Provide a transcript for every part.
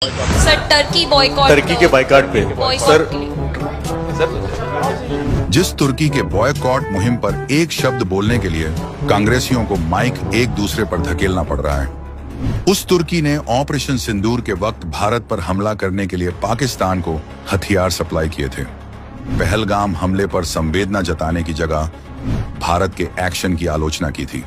Sir Turkey boycott, Turkey के boycott पे sir जिस तुर्की के बॉयकॉट मुहिम पर एक शब्द बोलने के लिए कांग्रेसियों को माइक एक दूसरे पर धकेलना पड़ रहा है, उस तुर्की ने ऑपरेशन सिंदूर के वक्त भारत पर हमला करने के लिए पाकिस्तान को हथियार सप्लाई किए थे। पहलगाम हमले पर संवेदना जताने की जगह भारत के एक्शन की आलोचना की थी।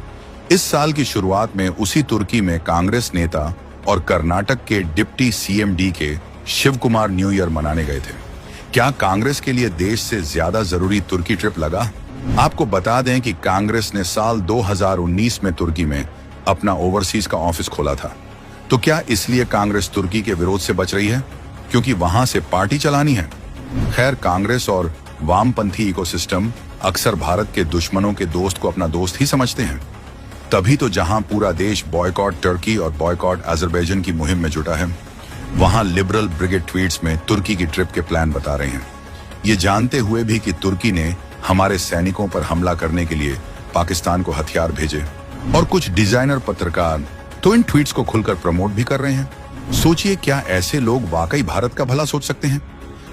इस साल की शुरुआत में उसी तुर्की में कांग्रेस नेता और कर्नाटक के डिप्टी सीएम के शिव कुमार न्यू ईयर मनाने गए थे। क्या कांग्रेस के लिए देश से ज्यादा जरूरी तुर्की ट्रिप लगा? आपको बता दें कि कांग्रेस ने साल 2019 में तुर्की में अपना ओवरसीज का ऑफिस खोला था। तो क्या इसलिए कांग्रेस तुर्की के विरोध से बच रही है क्योंकि वहां से पार्टी चलानी है? खैर, कांग्रेस और वामपंथी इकोसिस्टम अक्सर भारत के दुश्मनों के दोस्त को अपना दोस्त ही समझते हैं। तभी तो जहां पूरा देश बॉयकॉट टर्की और बॉयकॉट अजरबैजान की मुहिम में जुटा है, वहां लिबरल ब्रिगेड ट्वीट्स में तुर्की की ट्रिप के प्लान बता रहे हैं, ये जानते हुए भी कि तुर्की ने हमारे सैनिकों पर हमला करने के लिए पाकिस्तान को हथियार भेजे। और कुछ डिजाइनर पत्रकार तो इन ट्वीट्स को खुलकर प्रमोट भी कर रहे हैं। सोचिए, क्या ऐसे लोग वाकई भारत का भला सोच सकते हैं?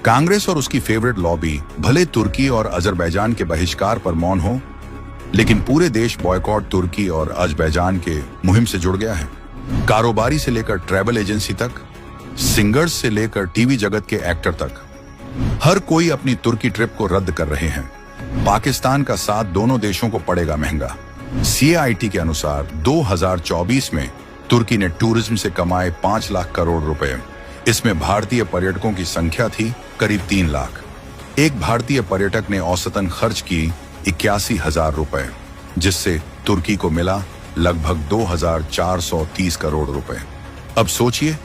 कांग्रेस और उसकी फेवरेट लॉबी भले तुर्की और अजरबैजान के बहिष्कार पर मौन हो, लेकिन पूरे देश बॉयकॉट तुर्की और अजरबैजान के मुहिम से जुड़ गया है। कारोबारी से लेकर ट्रैवल एजेंसी तक, सिंगर्स से लेकर टीवी जगत के एक्टर तक, हर कोई अपनी तुर्की ट्रिप को रद्द कर रहे हैं। पाकिस्तान का साथ दोनों देशों को पड़ेगा महंगा। CIT के अनुसार 2024 में तुर्की ने टूरिज्म से कमाए 5 लाख करोड़ रुपए। इसमें भारतीय पर्यटकों की संख्या थी करीब 3 लाख। एक भारतीय पर्यटक ने औसतन खर्च की 81,000 रुपए, जिससे तुर्की को मिला लगभग 2,430 करोड़ रुपए। अब सोचिए,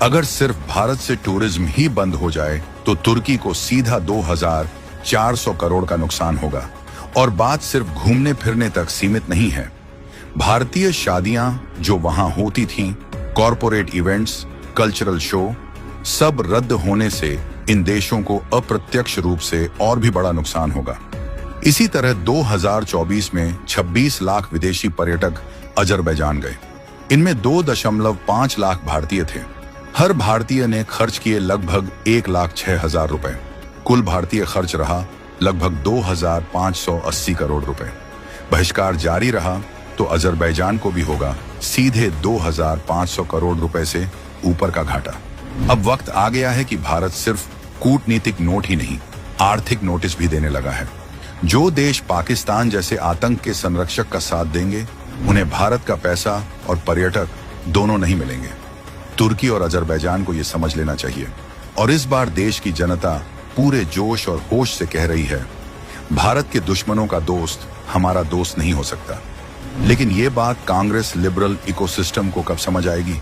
अगर सिर्फ भारत से टूरिज्म ही बंद हो जाए तो तुर्की को सीधा 2,400 करोड़ का नुकसान होगा। और बात सिर्फ घूमने फिरने तक सीमित नहीं है। भारतीय शादियां जो वहां होती थीं, कॉरपोरेट इवेंट्स, कल्चरल शो, सब रद्द होने से इन देशों को अप्रत्यक्ष रूप से और भी बड़ा नुकसान होगा। इसी तरह 2024 में 26 लाख विदेशी पर्यटक अजरबैजान गए। इनमें 2.5 लाख भारतीय थे। हर भारतीय ने खर्च किए लगभग 1,06,000 रुपए। कुल भारतीय खर्च रहा लगभग 2,580 करोड़ रुपए। बहिष्कार जारी रहा तो अजरबैजान को भी होगा सीधे 2,500 करोड़ रुपए से ऊपर का घाटा। अब वक्त आ गया है कि भारत सिर्फ कूटनीतिक नोट ही नहीं, आर्थिक नोटिस भी देने लगा है। जो देश पाकिस्तान जैसे आतंक के संरक्षक का साथ देंगे, उन्हें भारत का पैसा और पर्यटक दोनों नहीं मिलेंगे। तुर्की और अजरबैजान को यह समझ लेना चाहिए। और इस बार देश की जनता पूरे जोश और होश से कह रही है, भारत के दुश्मनों का दोस्त हमारा दोस्त नहीं हो सकता। लेकिन ये बात कांग्रेस लिबरल इकोसिस्टम को कब समझ आएगी?